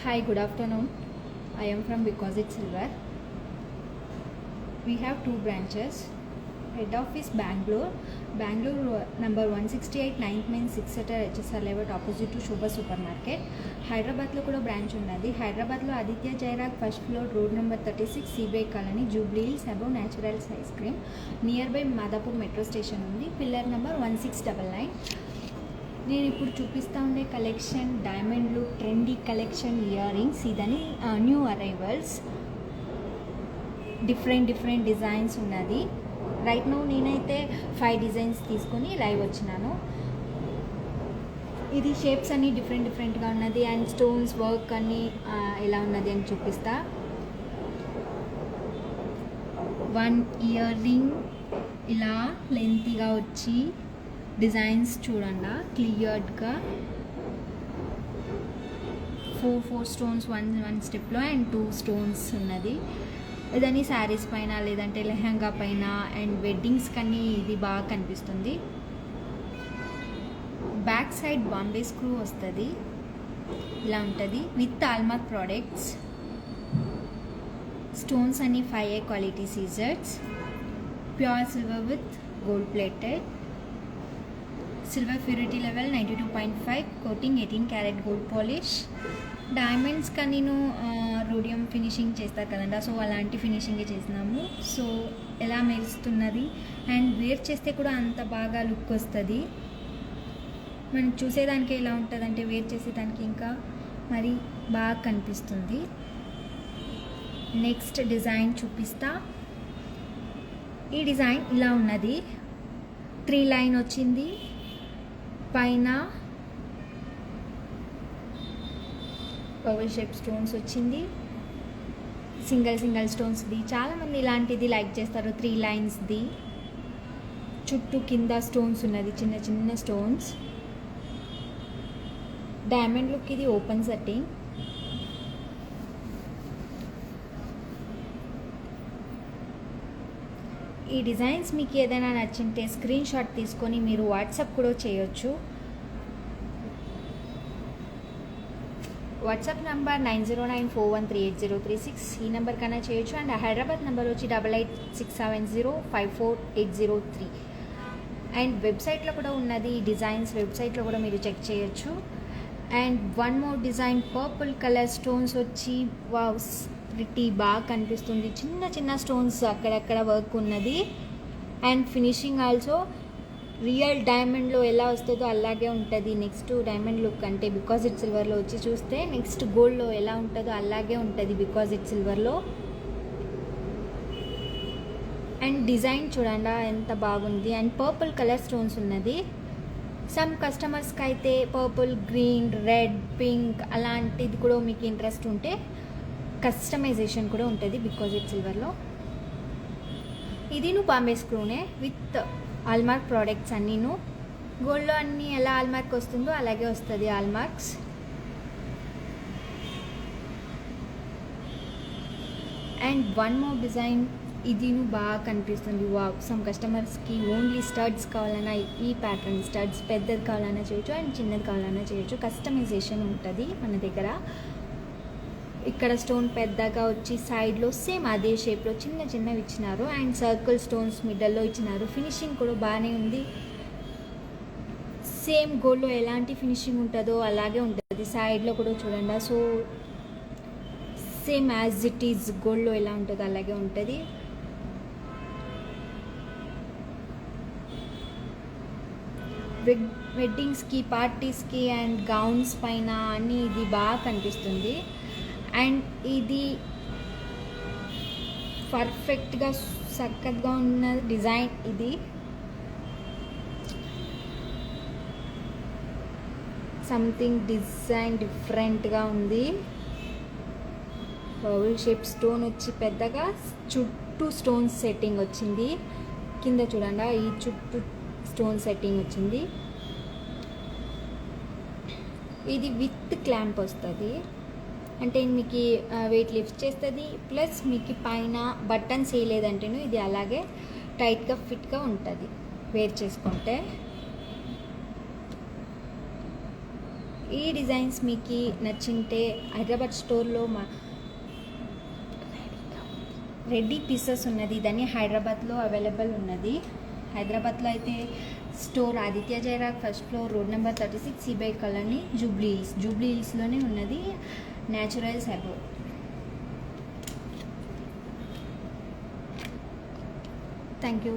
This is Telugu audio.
Hi, good afternoon. I am from Because It's Silver. We have two branches. Head office Bangalore, number 168 9th Main 6 at HSR Level opposite to Shubha Supermarket. హైదరాబాద్లో కూడా బ్రాంచ్ ఉన్నది. హైదరాబాద్లో Aditya Jairag first floor road number 36 CBI colony Jubilee Hills above Naturals ice cream near by Madhapur metro station ఉంది. Pillar number 1699. నేను ఇప్పుడు చూపిస్తూ ఉండే కలెక్షన్ డైమండ్లు ట్రెండీ కలెక్షన్ ఇయర్ రింగ్స్. ఇదని న్యూ అరైవల్స్, డిఫరెంట్ డిజైన్స్ ఉన్నది. రైట్ నో నేనైతే 5 డిజైన్స్ తీసుకొని లైవ్ వచ్చినాను. ఇది షేప్స్ అన్నీ డిఫరెంట్గా ఉన్నది అండ్ స్టోన్స్ వర్క్ అన్నీ ఎలా ఉన్నది అని చూపిస్తా. 1 ఇయర్ రింగ్ ఇలా లెంతీగా వచ్చి డిజైన్స్ చూడండి క్లియర్డ్గా 4 స్టోన్స్ వన్ స్టెప్లో అండ్ 2 స్టోన్స్ ఉన్నది. ఇదని శారీస్ పైన లేదంటే లెహంగా పైన అండ్ వెడ్డింగ్స్ కన్నీ ఇది బాగా కనిపిస్తుంది. బ్యాక్ సైడ్ బాంబే స్క్రూ వస్తుంది, ఇలా ఉంటుంది విత్ ఆల్మార్క్ ప్రోడక్ట్స్. స్టోన్స్ అన్ని 5A క్వాలిటీ సీజర్స్, pure silver with gold plated. Silver purity level 92.5, coating 18 carat gold polish. Diamonds కానీ నేను రోడియం ఫినిషింగ్ చేస్తారు కదండి, సో అలాంటి ఫినిషింగే చేసినాము. సో ఎలా మెరుస్తున్నది అండ్ వేర్ చేస్తే కూడా అంత బాగా లుక్ వస్తుంది. మనం చూసేదానికి ఎలా ఉంటుంది అంటే వేర్ చేసేదానికి ఇంకా మరి బాగా కనిపిస్తుంది. నెక్స్ట్ డిజైన్ చూపిస్తా. ఈ డిజైన్ ఇలా ఉన్నది, 3 లైన్ వచ్చింది. పైన ఓవల్ షేప్ స్టోన్స్ వచ్చింది, సింగిల్ స్టోన్స్ది. చాలామంది ఇలాంటిది లైక్ చేస్తారు, 3 లైన్స్ది. చుట్టూ కింద స్టోన్స్ ఉన్నది, చిన్న స్టోన్స్. డైమండ్ లుక్ ఇది ఓపెన్ సెట్టింగ్. ఈ డిజైన్స్ మీకు ఏదైనా నచ్చింటే స్క్రీన్ షాట్ తీసుకొని మీరు వాట్సాప్ కూడా చేయొచ్చు. వాట్సాప్ నెంబర్ 9094138036, ఈ నెంబర్ కన్నా చేయొచ్చు. అండ్ హైదరాబాద్ నెంబర్ వచ్చి 8867054803. అండ్ వెబ్సైట్లో కూడా ఉన్నది ఈ డిజైన్స్, వెబ్సైట్లో కూడా మీరు చెక్ చేయొచ్చు. And 1 more design purple colour stones వచ్చి వావ్ ప్రిటీ బాగా కనిపిస్తుంది. చిన్న స్టోన్స్ అక్కడక్కడ వర్క్ ఉన్నది. అండ్ ఫినిషింగ్ ఆల్సో రియల్ డైమండ్లో ఎలా వస్తుందో అలాగే ఉంటుంది. నెక్స్ట్ డైమండ్ లుక్ అంటే బికాజ్ ఇట్ సిల్వర్లో వచ్చి చూస్తే నెక్స్ట్ గోల్డ్లో ఎలా ఉంటుందో అలాగే ఉంటుంది బికాజ్ ఇట్ సిల్వర్లో. అండ్ డిజైన్ చూడండి ఎంత బాగుంది. అండ్ పర్పుల్ కలర్ స్టోన్స్ ఉన్నది. సమ్ కస్టమర్స్కి అయితే పర్పుల్, గ్రీన్, రెడ్, పింక్ అలాంటిది కూడా మీకు ఇంట్రెస్ట్ ఉంటే కస్టమైజేషన్ కూడా ఉంటుంది బికాజ్ ఇట్ సిల్వర్లో. ఇది బాంబే స్క్రూనే విత్ ఆల్మార్క్ ప్రోడక్ట్స్ అన్నీను. గోల్డ్లో అన్నీ ఎలా ఆల్మార్క్ వస్తుందో అలాగే వస్తుంది ఆల్మార్క్స్. అండ్ 1 మోర్ డిజైన్ ఇది బాగా కనిపిస్తుంది. వావ్, సమ్ కస్టమర్స్కి ఓన్లీ స్టడ్స్ కావాలన్నా ఈ ప్యాటర్న్ స్టడ్స్ పెద్దది కావాలన్నా చేయొచ్చు అండ్ చిన్నది కావాలన్నా చేయొచ్చు. కస్టమైజేషన్ ఉంటుంది మన దగ్గర. ఇక్కడ స్టోన్ పెద్దగా వచ్చి సైడ్లో సేమ్ అదే షేప్లో చిన్నవి ఇచ్చినారు. అండ్ సర్కిల్ స్టోన్స్ మిడల్లో ఇచ్చినారు. ఫినిషింగ్ కూడా బాగానే ఉంది. సేమ్ గోల్డ్లో ఎలాంటి ఫినిషింగ్ ఉంటుందో అలాగే ఉంటుంది. సైడ్లో కూడా చూడండి. So same as it is గోల్డ్లో ఎలా ఉంటుందో అలాగే ఉంటుంది. వెడ్డింగ్స్కి, పార్టీస్కి అండ్ గౌన్స్ పైన అన్నీ ఇది బాగా కనిపిస్తుంది. అండ్ ఇది పర్ఫెక్ట్గా చక్కగా ఉన్న డిజైన్. ఇది సంథింగ్ డిజైన్ డిఫరెంట్గా ఉంది. ఓవల్ షేప్ స్టోన్ వచ్చి పెద్దగా చుట్టూ స్టోన్ సెట్టింగ్ వచ్చింది. కింద చూడండి ఈ చుట్టూ స్టోన్ సెట్టింగ్ వచ్చింది. ఇది విత్ క్లాంప్ వస్తుంది, అంటే మీకు వెయిట్ లిఫ్ట్ చేస్తుంది. ప్లస్ మీకు పైన బటన్స్ వేయలేదంటేను ఇది అలాగే టైట్గా ఫిట్గా ఉంటుంది వేర్ చేసుకుంటే. ఈ డిజైన్స్ మీకు నచ్చింటే హైదరాబాద్ స్టోర్లో మా రెడీ పీసెస్ ఉన్నది, దాన్ని హైదరాబాద్లో అవైలబుల్ ఉన్నది. హైదరాబాద్లో అయితే store Aditya Jayarag first floor road number 36 CBI colony Jubilee హిల్స్లోనే ఉన్నది. Naturals above. Thank you.